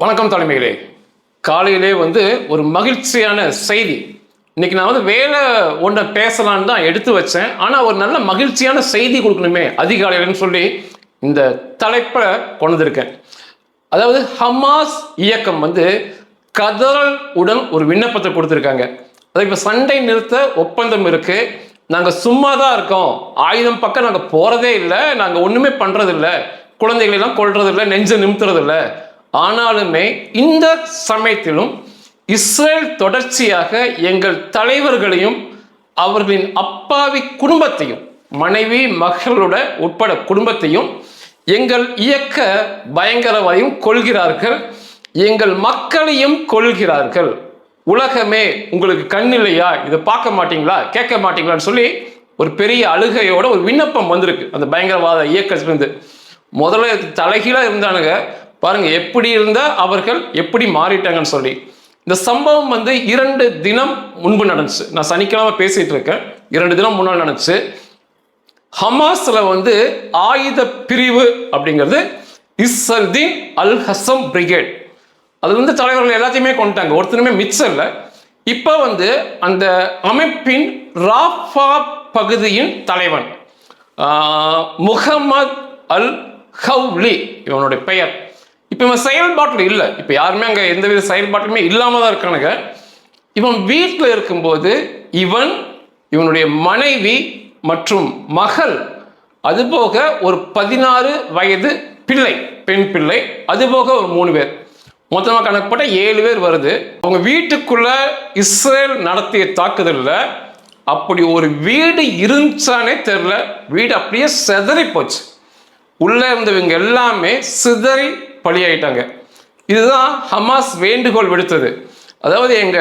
வணக்கம் தலைமைகளே. காலையிலே ஒரு மகிழ்ச்சியான செய்தி. இன்னைக்கு நான் வேலை ஒன்றை பேசலான்னு தான் எடுத்து வச்சேன். ஆனால் ஒரு நல்ல மகிழ்ச்சியான செய்தி கொடுக்கணுமே அதிகாலையிலன்னு சொல்லி இந்த தலைப்பை கொண்டிருக்கேன். அதாவது ஹமாஸ் இயக்கம் கதறல் உடன் ஒரு விண்ணப்பத்தை கொடுத்துருக்காங்க. அது இப்போ சண்டை நிறுத்த ஒப்பந்தம் இருக்கு, நாங்கள் சும்மா தான் இருக்கோம், ஆயுதம் பக்கம் நாங்கள் போறதே இல்லை, நாங்கள் ஒன்றுமே பண்றதில்லை, குழந்தைகளெல்லாம் கொள்றதில்லை, நெஞ்சை நிமித்துறதில்லை. ஆனாலுமே இந்த சமயத்திலும் இஸ்ரேல் தொடர்ச்சியாக எங்கள் தலைவர்களையும் அவர்களின் அப்பாவி குடும்பத்தையும், மனைவி மகளோட உட்பட குடும்பத்தையும் எங்கள் இயக்க பயங்கரவாதியும் கொள்கிறார்கள், எங்கள் மக்களையும் கொள்கிறார்கள். உலகமே உங்களுக்கு கண் இல்லையா, இதை பார்க்க மாட்டீங்களா, கேட்க மாட்டீங்களான்னு சொல்லி ஒரு பெரிய அழுகையோட ஒரு விண்ணப்பம் வந்திருக்கு அந்த பயங்கரவாத இயக்கத்திலிருந்து. முதல்ல தலைகீழா இருந்தானுங்க, பாருங்க எப்படி இருந்தா அவர்கள் எப்படி மாறிட்டாங்கன்னு சொல்லி. இந்த சம்பவம் 2 தினம் முன்பு நடந்துச்சு. நான் சனிக்கிழமை பேசிட்டு இருக்கேன், 2 தினம் முன்னாள் நடந்துச்சு. ஹமாஸ்ல ஆயுத பிரிவு அப்படிங்கிறது இஸ்ஸல்தீன் அல் ஹசம் பிரிகேட், அது தலைவர்கள் எல்லாத்தையுமே கொண்டுட்டாங்க, ஒருத்தருமே மிச்சம் இல்லை. இப்போ அந்த அமைப்பின் ராஃபா பகுதியின் தலைவன் முகமது அல் ஹவ்லி இவனுடைய பெயர். இப்போ இவன் செயல்பாட்டில் இல்லை, இப்போ யாருமே அங்கே எந்தவித செயல்பாட்டுமே இல்லாமல் தான் இருக்கானுங்க. இவன் வீட்டில் இருக்கும்போது இவனுடைய மனைவி மற்றும் மகள், அதுபோக ஒரு 16 வயது பிள்ளை, பெண் பிள்ளை, அதுபோக ஒரு 3 பேர், மொத்தமாக கணக்குப்பட்ட 7 பேர் வருது. அவங்க வீட்டுக்குள்ள இஸ்ரேல் நடத்திய தாக்குதலில் அப்படி ஒரு வீடு இருந்துச்சானே தெரியல, வீடு அப்படியே சிதறி போச்சு. உள்ளே இருந்தவங்க எல்லாமே சிதறி பலியாயிட்டாங்க. இதுதான் ஹமாஸ் வேண்டுகோள் விடுத்தது. அதாவது எங்க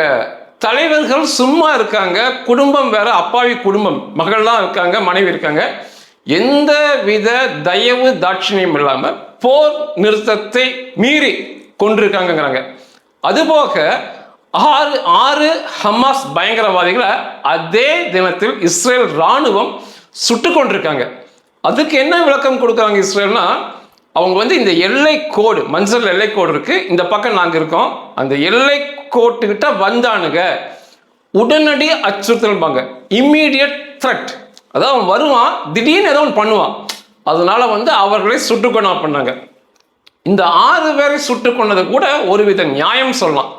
தலைவர்கள் சும்மா இருக்காங்க, குடும்பம் வேற, அப்பாவி குடும்பம், மகள்லாம் இருக்காங்க, மனைவி இருக்காங்க, எந்த வித தயவு தாட்சிணியம் இல்லாம போர் நிறுத்தத்தை மீறி கொண்டிருக்காங்கிறாங்க. அதுபோக 6 ஹமாஸ் பயங்கரவாதிகளை அதே தினத்தில் இஸ்ரேல் ராணுவம் சுட்டு கொண்டிருக்காங்க. அதுக்கு என்ன விளக்கம் கொடுக்குறாங்க இஸ்ரேல்னா, அவங்க இந்த எல்லை கோடு, மஞ்சள் எல்லை கோடு இருக்கு, இந்த பக்கம் நாங்கள் இருக்கோம், அந்த எல்லை கோட்டுக்கிட்ட வந்தானுங்க உடனடி அச்சுறுத்தல்பாங்க, இம்மீடியட் த்ரெட். அதாவது அவன் வருவான், திடீர்னு ஏதோ ஒன்று பண்ணுவான், அதனால அவர்களை சுட்டுக்கொண்டா பண்ணாங்க. இந்த 6 பேரை சுட்டு கொண்டது கூட ஒருவித நியாயம் சொல்லலாம்.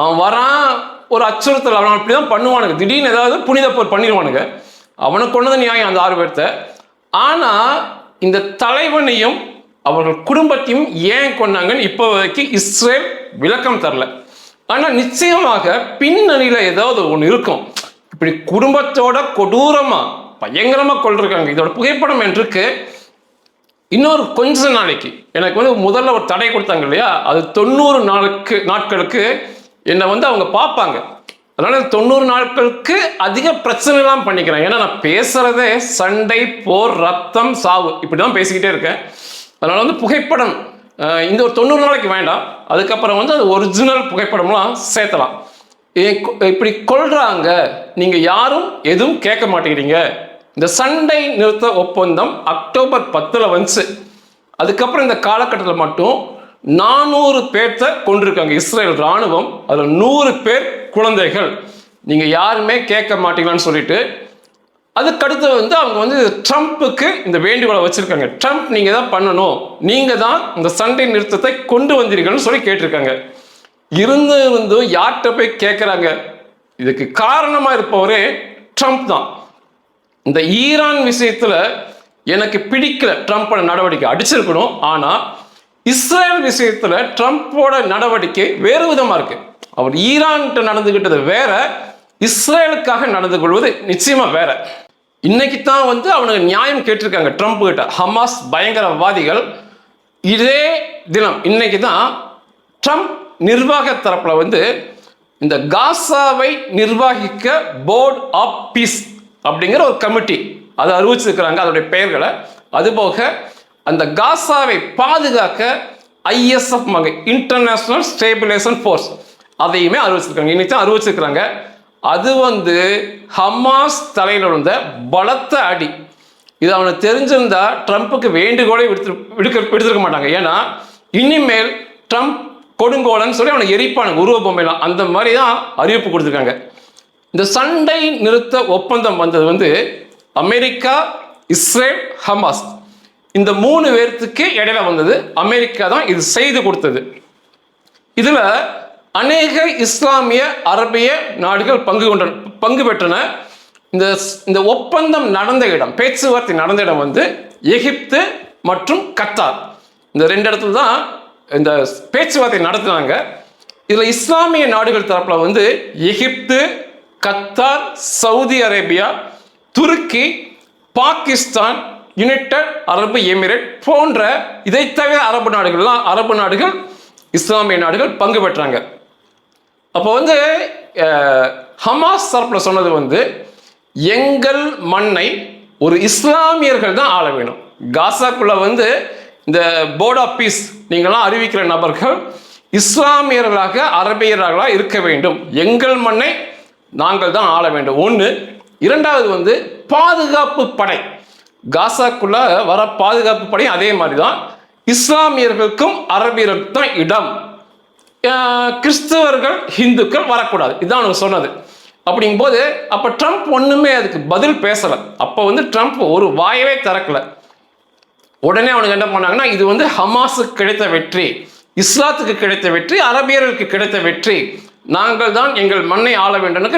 அவன் வரான், ஒரு அச்சுறுத்தல், அவன் அப்படிதான் பண்ணுவானுங்க, திடீர்னு ஏதாவது புனித போர் பண்ணிடுவானுங்க, அவனை கொண்டது நியாயம் அந்த 6 பேர்த்த. ஆனா இந்த தலைவனையும் அவர்கள் குடும்பத்தையும் ஏன் கொண்டாங்கன்னு இப்போ வரைக்கும் இஸ்ரேல் விளக்கம் தரல. ஆனா நிச்சயமாக பின்னணியில ஏதாவது ஒன்று இருக்கும். இப்படி குடும்பத்தோட கொடூரமா பயங்கரமா கொண்டிருக்காங்க. இதோட புகைப்படம் இருக்கு. இன்னொரு கொஞ்ச நாளைக்கு எனக்கு முதல்ல ஒரு தடை கொடுத்தாங்க இல்லையா, அது 90 நாட்களுக்கு என்னை அவங்க பார்ப்பாங்க. அதனால 90 நாட்களுக்கு அதிக பிரச்சனை எல்லாம் பண்ணிக்கிறேன். ஏன்னா நான் பேசுறதே சண்டை, போர், ரத்தம், சாவு, இப்படிதான் பேசிக்கிட்டே இருக்கேன். அதனால புகைப்படம் இந்த ஒரு 90 நாளைக்கு வேண்டாம், அதுக்கப்புறம் அது ஒரிஜினல் புகைப்படம்லாம் சேர்த்தலாம். இப்படி கொள்றாங்க, நீங்க யாரும் எதுவும் கேட்க மாட்டேங்கிறீங்க. இந்த சண்டை நிறுத்த ஒப்பந்தம் அக்டோபர் 10 வந்துச்சு. அதுக்கப்புறம் இந்த காலகட்டத்தில் மட்டும் 400 பேர்த்த கொண்டிருக்காங்க இஸ்ரேல் ராணுவம், அதுல 100 பேர் குழந்தைகள். நீங்க யாருமே கேட்க மாட்டீங்களான்னு சொல்லிட்டு அதுக்கடுத்து அவங்க ட்ரம்ப்புக்கு இந்த வேண்டுகோளை வச்சிருக்காங்க. ட்ரம்ப் நீங்க தான் பண்ணணும், நீங்க தான் இந்த சண்டை நிறுத்தத்தை கொண்டு வந்தீர்கள்னு சொல்லி கேட்டிருக்காங்க. இருந்து யார்கிட்ட போய் கேட்கிறாங்க? இதுக்கு காரணமா இருப்பவரே ட்ரம்ப் தான். இந்த ஈரான் விஷயத்துல எனக்கு பிடிக்கல ட்ரம்ப்போட நடவடிக்கை, அடிச்சிருக்கணும். ஆனா இஸ்ரேல் விஷயத்துல ட்ரம்ப்போட நடவடிக்கை வேறு விதமா இருக்கு. அவர் ஈரான் நடந்துகிட்டது வேற, இஸ்ரேலுக்காக நடந்து கொள்வது நிச்சயமா வேற. இன்னைக்கு தான் அவனுக்கு நியாயம் கேட்டிருக்காங்க ட்ரம்ப் கிட்ட ஹமாஸ் பயங்கரவாதிகள். இதே தினம் இன்னைக்கு தான் ட்ரம்ப் நிர்வாக தரப்புல இந்த காசாவை நிர்வகிக்க போர்ட் ஆஃப் பீஸ் அப்படிங்கிற ஒரு கமிட்டி அதை அறிவிச்சிருக்கிறாங்க, அதோடைய பெயர்களை. அதுபோக அந்த காசாவை பாதுகாக்க ISF இன்டர்நேஷனல் ஸ்டேபிலைசேஷன் ஃபோர்ஸ் அதையுமே அறிவிச்சிருக்காங்க, இன்னைக்கு தான் அறிவிச்சிருக்கிறாங்க. அது ஹமாஸ் தலையில் இருந்த பலத்த அடி. இது அவனுக்கு தெரிஞ்சிருந்தா ட்ரம்ப்புக்கு வேண்டுகோளை விடுத்திருக்க மாட்டாங்க. ஏன்னா இனிமேல் ட்ரம்ப் கொடுங்கோலன்னு சொல்லி அவனை எரிப்பானுங்க உருவ பொம்மைலாம். அந்த மாதிரி தான் அறிவிப்பு கொடுத்துருக்காங்க. இந்த சண்டை நிறுத்த ஒப்பந்தம் வந்தது வந்து அமெரிக்கா, இஸ்ரேல், ஹமாஸ் இந்த 3 பேர்த்துக்கு இடையில வந்தது. அமெரிக்கா தான் இது செய்து கொடுத்தது. இதுல அநேக இஸ்லாமிய அரபிய நாடுகள் பங்கு பெற்றன. இந்த ஒப்பந்தம் நடந்த இடம், பேச்சுவார்த்தை நடந்த இடம் வந்து எகிப்து மற்றும் கத்தார். இந்த 2 இடத்துல தான் இந்த பேச்சுவார்த்தை நடத்தினாங்க. இதுல இஸ்லாமிய நாடுகள் தரப்புல வந்து எகிப்து, கத்தார், சவுதி அரேபியா, துருக்கி, பாகிஸ்தான், யுனைடெட் அரபு எமிரேட் போன்ற இதை தவிர அரபு நாடுகள் இஸ்லாமிய நாடுகள் பங்கு பெற்றாங்க. அப்போ வந்து ஹமாஸ் தரப்புல சொன்னது வந்து எங்கள் மண்ணை ஒரு இஸ்லாமியர்கள் தான் ஆள வேணும். காசாக்குள்ள வந்து இந்த போர்ட் ஆஃப் பீஸ் நீங்களாம் அறிவிக்கிற நபர்கள் இஸ்லாமியர்களாக அரபியர்களாக இருக்க வேண்டும். எங்கள் மண்ணை நாங்கள் தான் ஆள வேண்டும். ஒன்று. இரண்டாவது வந்து பாதுகாப்பு படை, காசாக்குள்ள வர பாதுகாப்பு படை அதே மாதிரி தான் இஸ்லாமியர்களுக்கும் அரபியர்களுக்கும் தான் இடம். கிறிஸ்தவர்கள், இந்துக்கள் வரக்கூடாது. இதுதான் அவனுக்கு சொன்னது. அப்படிங்கும்போது அப்போ ட்ரம்ப் ஒன்றுமே அதுக்கு பதில் பேசலை. அப்போ வந்து ட்ரம்ப் ஒரு வாயவே திறக்கல. உடனே அவனுக்கு என்ன பண்ணாங்கன்னா, இது வந்து ஹமாஸுக்கு கிடைத்த வெற்றி, இஸ்லாத்துக்கு கிடைத்த வெற்றி, அரபியர்களுக்கு கிடைத்த வெற்றி, நாங்கள் தான் எங்கள் மண்ணை ஆள வேண்டும்.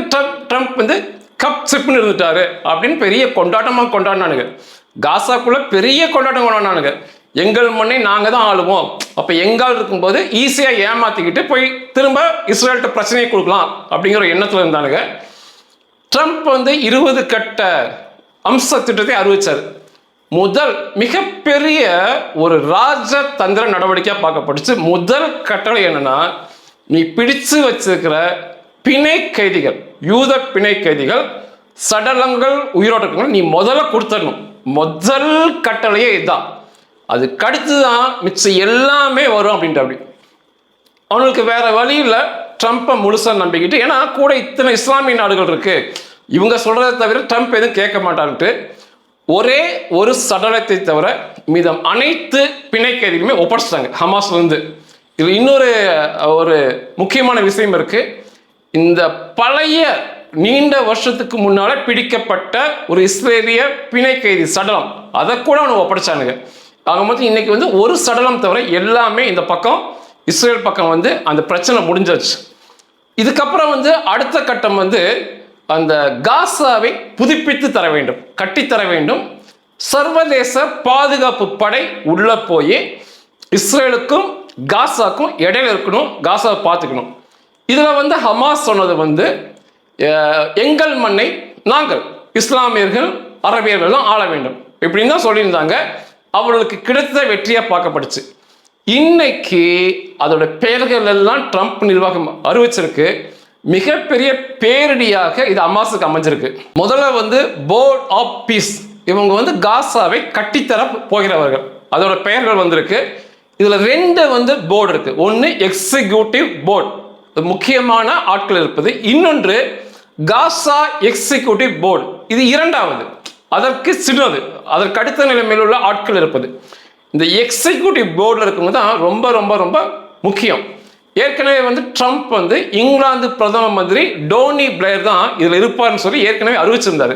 ட்ரம்ப் வந்து கப் சிப்னு இருந்துட்டாரு அப்படின்னு பெரிய கொண்டாட்டமாக கொண்டாடினானுங்க. காசாக்குள்ள பெரிய கொண்டாட்டம் கொண்டாடினானுங்க. எங்கள் மண்ணை நாங்கள் தான் ஆளுவோம். அப்போ எங்கால் இருக்கும்போது ஈஸியாக ஏமாற்றிக்கிட்டு போய் திரும்ப இஸ்ரேல்கிட்ட பிரச்சனையை கொடுக்கலாம் அப்படிங்கிற எண்ணத்தில் இருந்தானுங்க. ட்ரம்ப் வந்து 20 கட்ட அம்ச திட்டத்தை அறிவிச்சார். முதல் மிகப்பெரிய ஒரு ராஜதந்திர நடவடிக்கையாக பார்க்கப்பட்டுச்சு. முதல் கட்டளை என்னன்னா, நீ பிடிச்சு வச்சிருக்கிற பிணை கைதிகள், யூத பிணை கைதிகள், சடலங்கள், உயிரோட்டங்கள் நீ முதல்ல கொடுத்துடணும். முதல் கட்டளையே இதுதான். அது கடுத்துதான் மிச்சம் எல்லாமே வரும் அப்படின்ட்டு. அப்படி அவனுக்கு வேற வழி இல்லை. ட்ரம்ப்பை முழுசா நம்பிக்கிட்டு, ஏன்னா கூட இத்தனை இஸ்லாமிய நாடுகள் இருக்கு, இவங்க சொல்றதை தவிர ட்ரம்ப் எதுவும் கேட்க மாட்டான்ட்டு ஒரே ஒரு சடலத்தை தவிர மீதம் அனைத்து பிணை கைதிகளுமே ஒப்படைச்சிட்டாங்க ஹமாஸ்ல இருந்து. இது இன்னொரு ஒரு முக்கியமான விஷயம் இருக்கு. இந்த பழைய நீண்ட வருஷத்துக்கு முன்னால பிடிக்கப்பட்ட ஒரு இஸ்ரேலிய பிணை கைதி சடலம், அதை கூட அவனுக்கு ஒப்படைச்சானுங்க. ஆக மொத்தம் இன்னைக்கு வந்து ஒரு சடலம் தவிர எல்லாமே இந்த பக்கம் இஸ்ரேல் பக்கம் வந்து அந்த பிரச்சனை முடிஞ்சாச்சு. இதுக்கப்புறம் வந்து அடுத்த கட்டம் வந்து அந்த காசாவை புதுப்பித்து தர வேண்டும், கட்டித்தர வேண்டும். சர்வதேச பாதுகாப்பு படை உள்ள போய் இஸ்ரேலுக்கும் காசாக்கும் இடையில இருக்கணும், காசாவை பார்த்துக்கணும். இதுல வந்து ஹமாஸ் சொன்னது வந்து எங்கள் மண்ணை நாங்கள் இஸ்லாமியர்கள், அரபியர்கள் தான் ஆள வேண்டும் இப்படின்னு தான் சொல்லியிருந்தாங்க. அவர்களுக்கு கிடைத்த வெற்றியா பார்க்கப்படுச்சு. இன்னைக்கு அதோட பெயர்கள் எல்லாம் ட்ரம்ப் நிர்வாகம் அறிவிச்சிருக்கு. மிகப்பெரிய பேரிடியாக இது ஹமாஸுக்கு அமைஞ்சிருக்கு. முதல்ல வந்து போர்ட் ஆஃப் பீஸ், இவங்க வந்து காசாவை கட்டித்தர போகிறவர்கள், அதோட பெயர்கள் வந்திருக்கு. இதுல 2 வந்து போர்டு இருக்கு. ஒன்று எக்ஸிக்யூட்டிவ் போர்டு, முக்கியமான ஆட்கள் இருப்பது. இன்னொன்று காசா எக்ஸிக்யூட்டிவ் போர்டு, இது இரண்டாவது, அதற்கு சின்னது, அதற்கு அடுத்த நிலைமையில் உள்ள ஆட்கள் இருப்பது. இந்த எக்ஸிக்யூட்டிவ் போர்டில் இருக்கவங்க தான் ரொம்ப ரொம்ப ரொம்ப முக்கியம். ஏற்கனவே வந்து ட்ரம்ப் வந்து இங்கிலாந்து பிரதம மந்திரி டோனி பிளேயர் தான் இதில் இருப்பார்னு சொல்லி ஏற்கனவே அறிவிச்சிருந்தாரு.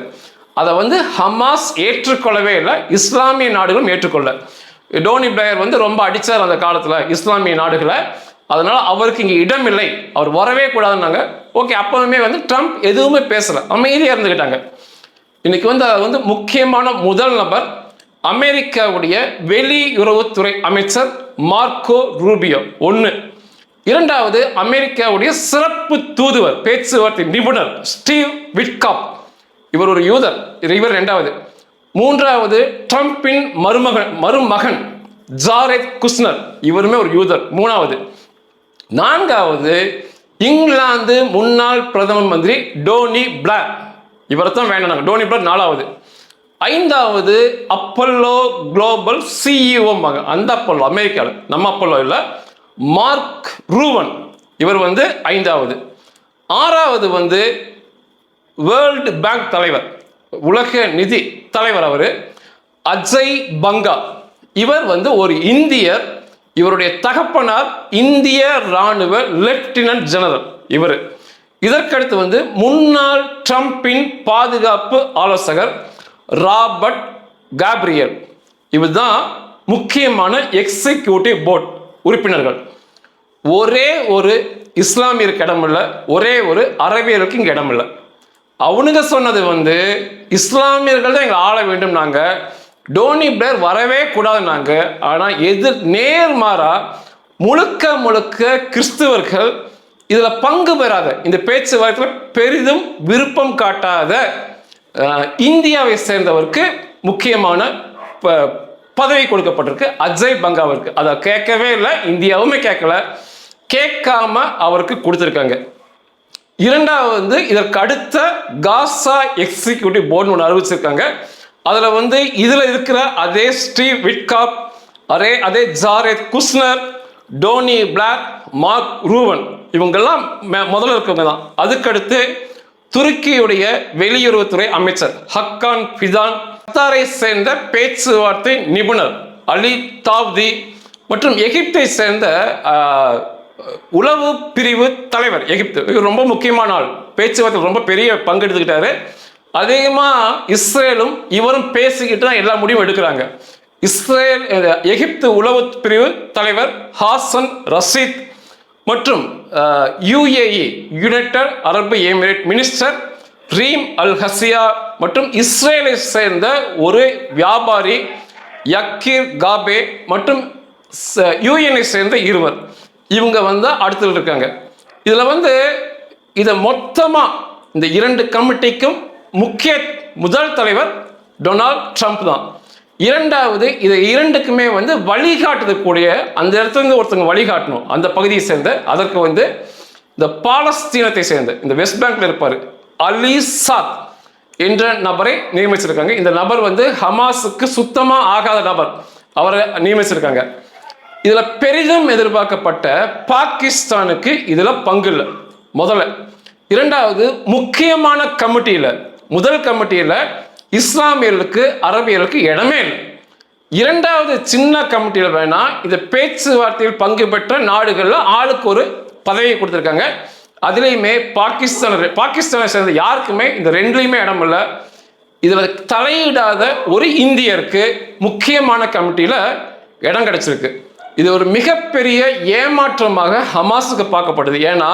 அதை வந்து ஹமாஸ் ஏற்றுக்கொள்ளவே இல்லை, இஸ்லாமிய நாடுகளும் ஏற்றுக்கொள்ள. டோனி பிளேயர் வந்து ரொம்ப அடித்தார் அந்த காலத்தில் இஸ்லாமிய நாடுகளை. அதனால அவருக்கு இங்கே இடம் இல்லை, அவர் வரவே கூடாதுன்னாங்க. ஓகே, அப்பவுமே வந்து ட்ரம்ப் எதுவுமே பேசலை, அமைதியாக இருந்துக்கிட்டாங்க. இன்னைக்கு வந்து அது வந்து முக்கியமான முதல் நபர் அமெரிக்காவுடைய வெளியுறவுத்துறை அமைச்சர் மார்க்கோ ரூபியோ ஒன்று. இரண்டாவது அமெரிக்காவுடைய சிறப்பு தூதுவர், பேச்சுவார்த்தை நிபுணர் ஸ்டீவ் விட்காப், இவர் ஒரு யூதர், இவர் இரண்டாவது. மூன்றாவது ட்ரம்பின் மருமகன் ஜாரெத் குஷ்னர், இவருமே ஒரு யூதர், மூணாவது. நான்காவது இங்கிலாந்து முன்னாள் பிரதம மந்திரி டோனி பிளேர், இவரை தான் வேண்டாம், டோனி பிளேர் நாலாவது. ஐந்தாவது அப்பல்லோ குளோபல் சிஇஓ, அந்த அப்பல்லோ அமெரிக்காவில், நம்ம அப்பல்லோ இல்லை, மார்க் ரூவன், இவர் வந்து ஐந்தாவது. ஆறாவது வந்து வேர்ல்டு பேங்க் தலைவர், உலக நிதி தலைவர், அவர் அஜய் பங்கா, இவர் வந்து ஒரு இந்தியர். இவருடைய தகப்பனார் இந்திய ராணுவ லெப்டினன்ட் ஜெனரல் இவர். இதற்கடுத்து வந்து முன்னாள் ட்ரம்பின் பாதுகாப்பு ஆலோசகர் ராபர்ட் கேப்ரியல். இவர் தான் முக்கியமான எக்ஸிக்யூட்டிவ் போர்ட் உறுப்பினர்கள். ஒரே ஒரு இஸ்லாமியருக்கு இடமில்ல, ஒரே ஒரு அரபியருக்கு இங்கே இடமில்லை. அவனுங்க சொன்னது வந்து இஸ்லாமியர்கள் தான் எங்களை ஆள வேண்டும், நாங்கள் டோனி பிளேர் வரவே கூடாதுன்னாங்க. ஆனால் நேர்மாறா முழுக்க முழுக்க கிறிஸ்துவர்கள் இதில் பங்கு பெறாத, இந்த பேச்சுவார்த்தையில் பெரிதும் விருப்பம் காட்டாத இந்தியாவை சேர்ந்தவருக்கு முக்கியமான பதவி கொடுக்கப்பட்டிருக்கு, அஜய் பங்காவிற்கு. அதை கேட்கவே இல்லை, இந்தியாவுமே கேட்கல, கேட்காம அவருக்கு கொடுத்துருக்காங்க. இரண்டாவது வந்து இதற்கு அடுத்த காசா எக்ஸிக்யூட்டிவ் போர்டு ஒன்று அறிவிச்சிருக்காங்க. அதில் வந்து இதில் இருக்கிற அதே ஸ்டீவ் விட்காப், அதே ஜாரேத் Kushner, Dhoni black, mark Ruwan, இவங்கெல்லாம் முதல்ல இருக்கவங்க தான். அதுக்கடுத்து துருக்கியுடைய வெளியுறவுத்துறை அமைச்சர் ஹக்கான் ஃபிதான், கத்தாரை சேர்ந்த பேச்சுவார்த்தை நிபுணர் அலி தாவ்தி மற்றும் எகிப்தை சேர்ந்த உளவு பிரிவு தலைவர் எகிப்து. இவர் ரொம்ப முக்கியமான ஆள், பேச்சுவார்த்தை ரொம்ப பெரிய பங்கு எடுத்துக்கிட்டாரு. அதிகமாக இஸ்ரேலும் இவரும் பேசிக்கிட்டு தான் எல்லா முடிவும் எடுக்கிறாங்க. எகிப்து உளவு பிரிவு தலைவர் ஹாசன் ரஷீத் மற்றும் யுஏஇ யுனைடெட் அரபு எமிரேட் மினிஸ்டர் ரீம் அல் ஹசியா மற்றும் இஸ்ரேலை சேர்ந்த ஒரு வியாபாரி யக்கீர் காபே மற்றும் யுஎன்ஐ சேர்ந்த இருவர், இவங்க வந்து அடுத்தது இருக்காங்க. இதில் வந்து இதை மொத்தமாக இந்த இரண்டு கமிட்டிக்கும் முதல் தலைவர் டொனால்ட் ட்ரம்ப் தான். இரண்டாவது இது இரண்டுக்குமே வந்து வழிகாட்டுறதுக்கூடிய அந்த இடத்துல இருந்து ஒருத்தங்க வழிகாட்டணும், அந்த பகுதியை சேர்ந்த, அதற்கு வந்து இந்த பாலஸ்தீனத்தை சேர்ந்த இந்த வெஸ்ட் பேங்க்ல இருப்பார் அலி சாத் என்ற நபரை நியமிச்சிருக்காங்க. இந்த நபர் வந்து ஹமாஸுக்கு சுத்தமாக ஆகாத நபர், அவரை நியமிச்சிருக்காங்க. இதுல பெரிதும் எதிர்பார்க்கப்பட்ட பாகிஸ்தானுக்கு இதுல பங்கு இல்லை முதல்ல. இரண்டாவது முக்கியமான கமிட்டியில, முதல் கமிட்டியில இஸ்லாமியர்களுக்கு அரபியர்களுக்கு இடமே இல்லை. இரண்டாவது சின்ன கமிட்டியில் வேணா இந்த பேச்சுவார்த்தையில் பங்கு பெற்ற நாடுகள்ல ஆளுக்கு ஒரு பதவியை கொடுத்துருக்காங்க. அதுலேயுமே பாகிஸ்தானை சேர்ந்த யாருக்குமே இந்த ரெண்டுலையுமே இடம் இல்லை. இதில் தலையிடாத ஒரு இந்தியருக்கு முக்கியமான கமிட்டியில் இடம் கிடைச்சிருக்கு. இது ஒரு மிகப்பெரிய ஏமாற்றமாக ஹமாஸுக்கு பார்க்கப்படுது. ஏன்னா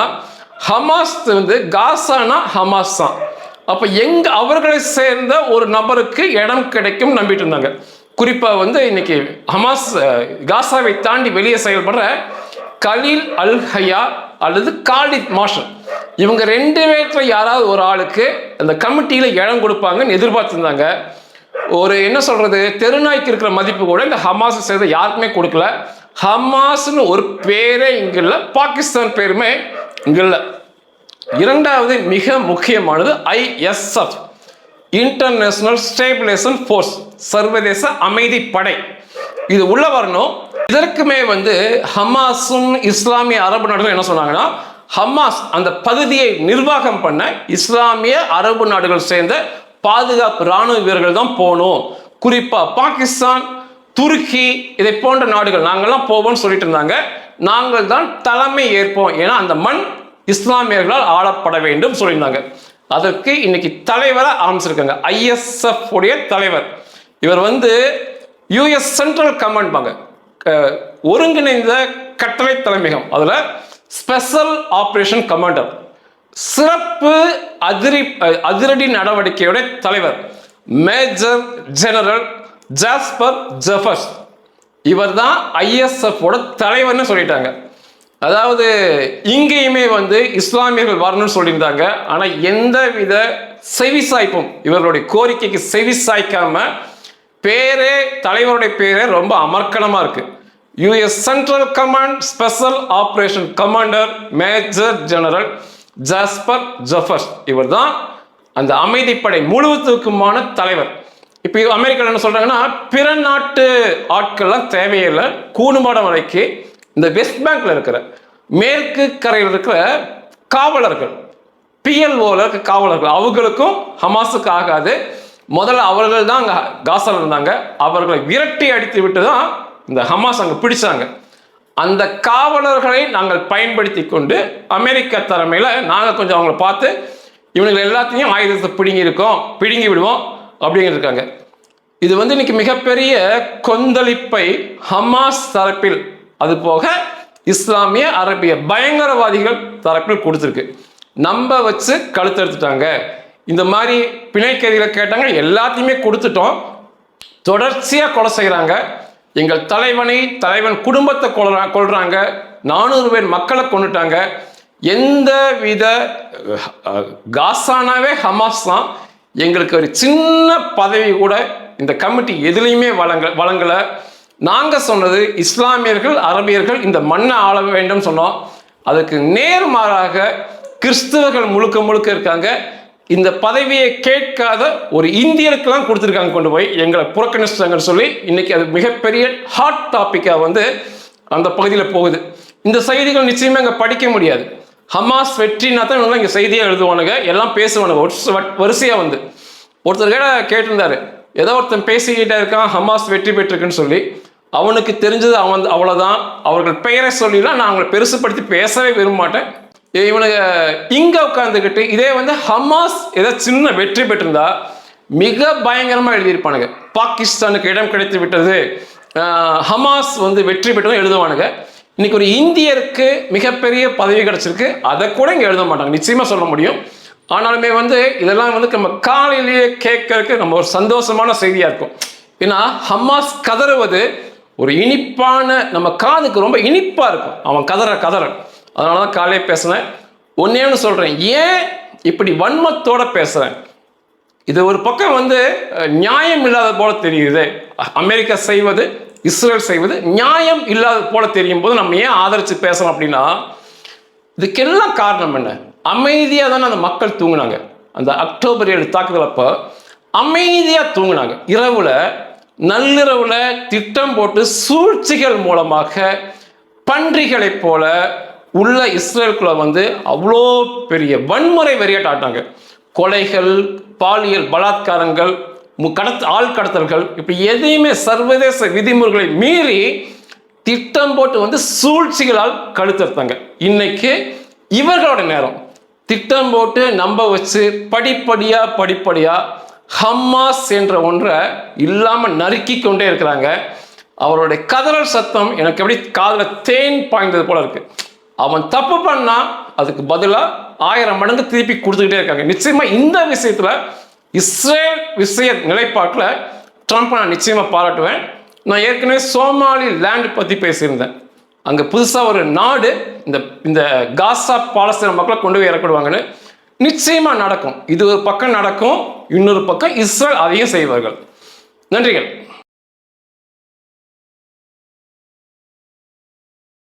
ஹமாஸ் வந்து காசானா ஹமாஸ் தான். அப்போ அவர்களை சேர்ந்த ஒரு நபருக்கு இடம் கிடைக்கும் நம்பிட்டு இருந்தாங்க. குறிப்பாக வந்து இன்னைக்கு ஹமாஸ் காசாவை தாண்டி வெளியே செயல்படுற கலீல் அல் ஹையா அல்லது காலித் மாஷர், இவங்க ரெண்டு பேர்ல யாராவது ஒரு ஆளுக்கு அந்த கமிட்டியில இடம் கொடுப்பாங்கன்னு எதிர்பார்த்திருந்தாங்க. ஒரு என்ன சொல்றது, தெருநாய்க்கு இருக்கிற மதிப்பு கூட இந்த ஹமாஸ் சேர்ந்த யாருக்குமே கொடுக்கல. ஹமாஸ்னு ஒரு பேரே இங்க இல்லை, பாகிஸ்தான் பேருமே இங்க இல்லை. இரண்டாவது மிக முக்கியமானது ISF, இன்டர்நேஷனல் ஸ்டேபிலைசேஷன் ஃபோர்ஸ், சர்வதேச அமைதி படை. இது உள்ள வரணும். இதற்குமே வந்து ஹமாஸும் இஸ்லாமிய அரபு நாடுகள் என்ன சொன்னாங்கன்னா, ஹமாஸ் அந்த பகுதியை நிர்வாகம் பண்ண இஸ்லாமிய அரபு நாடுகள் சேர்ந்த பாதுகாப்பு இராணுவ வீரர்கள் தான் போகணும். குறிப்பா பாகிஸ்தான், துருக்கி இதை போன்ற நாடுகள் நாங்கள்லாம் போவோம்னு சொல்லிட்டு இருந்தாங்க. நாங்கள் தான் தலைமை ஏற்போம், ஏன்னா அந்த மண் இஸ்லாமியர்களால் ஆளப்பட வேண்டும் சொல்லியிருந்தாங்க. அதற்கு இன்னைக்கு தலைவரை ஆரம்பிச்சிருக்காங்க, ISF உடைய தலைவர். இவர் வந்து US சென்ட்ரல் கமாண்ட் பாங்க, ஒருங்கிணைந்த கட்டளை தலைமையகம், அதுல ஸ்பெஷல் ஆபரேஷன் கமாண்டர், சிறப்பு அதிரடி நடவடிக்கையுடைய தலைவர் மேஜர் ஜெனரல் ஜாஸ்பர் ஜெஃபர்ஸ். இவர் தான் ISF ஓட தலைவர்னு சொல்லிட்டாங்க. அதாவது இங்கேயுமே வந்து இஸ்லாமியர்கள் வரணும்னு சொல்லியிருந்தாங்க. ஆனால் எந்தவித செவிசாய்ப்பும், இவர்களுடைய கோரிக்கைக்கு செவிசாய்க்காம பேரே, தலைவருடைய பேரே ரொம்ப அமர்க்கணமா இருக்கு. US central command special operation commander major general Jasper Jeffers, இவர் தான் அந்த அமைதிப்படை முழுவதுக்குமான தலைவர். இப்போ அமெரிக்கா என்ன சொல்றாங்கன்னா, பிற நாட்டு ஆட்கள்லாம் தேவையில்லை, கூடுமாடம் வரைக்கும் இந்த வெஸ்ட் பேங்க்ல இருக்கிற மேற்கு கரையில் இருக்கிற காவலர்கள், PLOல இருக்க காவலர்கள், அவங்களுக்கும் ஹமாஸுக்கு ஆகாது. முதல்ல அவர்கள் தான் அங்கே காசால இருந்தாங்க, அவர்களை விரட்டி அடித்து விட்டு தான் இந்த ஹமாஸ் அங்கே பிடிச்சாங்க. அந்த காவலர்களை நாங்கள் பயன்படுத்தி கொண்டு அமெரிக்க தலைமையில் நாங்கள் கொஞ்சம் அவங்கள பார்த்து இவனுங்களை எல்லாத்தையும் ஆயுதத்தை பிடுங்கி விடுவோம் அப்படிங்கிட்டு இருக்காங்க. இது இன்னைக்கு மிகப்பெரிய கொந்தளிப்பை ஹமாஸ் தரப்பில், அது போக இஸ்லாமிய அரபிய பயங்கரவாதிகள் தரப்பில் கொடுத்துருக்கு. நம்ப வச்சு கழுத்தெடுத்துட்டாங்க. இந்த மாதிரி பிணைக்கைதிகளை கேட்டாங்க, எல்லாத்தையுமே கொடுத்துட்டோம், தொடர்ச்சியாக கொலை செய்கிறாங்க. எங்கள் தலைவன் குடும்பத்தை கொல்றாங்க, 400 பேர் மக்களை கொண்டுட்டாங்க. எந்த வித காசானாவே ஹமாஸ் தான். எங்களுக்கு ஒரு சின்ன பதவி கூட இந்த கமிட்டி எதுலையுமே வழங்கலை. நாங்கள் சொன்னது இஸ்லாமியர்கள் அரபியர்கள் இந்த மண்ணை ஆள வேண்டும் சொன்னோம். அதுக்கு நேர்மாறாக கிறிஸ்தவர்கள் முழுக்க இருக்காங்க. இந்த பதவியை கேட்காத ஒரு இந்தியருக்கெல்லாம் கொடுத்துருக்காங்க, கொண்டு போய் எங்களை புறக்கணிச்சிட்டாங்கன்னு சொல்லி இன்னைக்கு அது மிகப்பெரிய ஹாட் டாப்பிக்காக அந்த பகுதியில் போகுது. இந்த செய்திகள் நிச்சயமாக இங்கே படிக்க முடியாது. ஹமாஸ் வெற்றினா தான் இங்கே செய்தியாக எழுதுவானுங்க, எல்லாம் பேசுவானுங்க வரிசையாக ஒருத்தர் கேட்டிருந்தாரு, ஏதோ ஒருத்தன் பேசிக்கிட்டே இருக்கான் ஹமாஸ் வெற்றி பெற்றிருக்குன்னு சொல்லி. அவனுக்கு தெரிஞ்சது அவ்வளோதான். அவர்கள் பெயரை சொல்லிலாம் நான் அவங்களை பெருசுப்படுத்தி பேசவே விரும்ப மாட்டேன். இவனுங்க இங்கே உட்காந்துக்கிட்டு இதே ஹமாஸ் ஏதோ சின்ன வெற்றி பெற்றிருந்தா மிக பயங்கரமாக எழுதியிருப்பானுங்க. பாகிஸ்தானுக்கு இடம் கிடைத்து விட்டது, ஹமாஸ் வெற்றி பெற்றதும் எழுதுவானுங்க. இன்னைக்கு ஒரு இந்தியருக்கு மிகப்பெரிய பதவி கிடைச்சிருக்கு, அதை கூட இங்கே எழுத மாட்டாங்க, நிச்சயமாக சொல்ல முடியும். ஆனாலுமே இதெல்லாம் நம்ம காலையிலேயே கேட்கறதுக்கு நம்ம ஒரு சந்தோஷமான செய்தியாக இருக்கும். ஏன்னா ஹமாஸ் கதறுவது ஒரு இனிப்பான, நம்ம காதுக்கு ரொம்ப இனிப்பாக இருக்கும் அவன் கதற. அதனால தான் காலையே பேசுனேன். ஒன்னேன்னு சொல்கிறேன், ஏன் இப்படி வன்மத்தோட பேசுகிறேன்? இது ஒரு பக்கம் நியாயம் இல்லாத போல தெரியுது. அமெரிக்கா செய்வது, இஸ்ரேல் செய்வது நியாயம் இல்லாத போல தெரியும் போது நம்ம ஏன் ஆதரித்து பேசலாம் அப்படின்னா, இதுக்கெல்லாம் காரணம் என்ன? அமைதியாக தானே அந்த மக்கள் தூங்கினாங்க. அந்த அக்டோபர் 7 தாக்குதல் அப்போ அமைதியாக தூங்கினாங்க. நள்ளிரவில் திட்டம் போட்டு சூழ்ச்சிகள் மூலமாக பன்றிகளைப் போல உள்ள இஸ்ரேலுக்குள்ள அவ்வளோ பெரிய வன்முறை வெறியாட்டாங்க. கொலைகள், பாலியல் பலாத்காரங்கள், ஆழ்கடத்தல்கள், இப்படி எதையுமே சர்வதேச விதிமுறைகளை மீறி திட்டம் போட்டு சூழ்ச்சிகளால் கழுத்தறுத்தாங்க. இன்னைக்கு இவர்களோட நேரம். திட்டம் போட்டு நம்ப வச்சு படிப்படியா ஹமாஸ் என்ற ஒன்றை இல்லாமல் நறுக்கி கொண்டே இருக்கிறாங்க. அவருடைய கதறல் சத்தம் எனக்கு எப்படி காதில் தேன் பாய்ந்தது போல இருக்கு. அவன் தப்பு பண்ணா அதுக்கு பதிலாக 1000 மடங்கு திருப்பி கொடுத்துக்கிட்டே இருக்காங்க. நிச்சயமா இந்த விஷயத்துல இஸ்ரேல் விஷய நிலைப்பாட்டில் ட்ரம்ப் நான் நிச்சயமா பாராட்டுவேன். நான் ஏற்கனவே சோமாலி லேண்ட் பற்றி பேசியிருந்தேன். அங்கே புதுசாக ஒரு நாடு இந்த காசா பாலஸ்தீன மக்களை கொண்டு போய் இறக்கிடுவாங்கன்னு. நிச்சயமாக நடக்கும். இது ஒரு பக்கம் நடக்கும், இன்னொரு பக்கம் இஸ்ரேல் அதையும் செய்வார்கள். நன்றிகள்.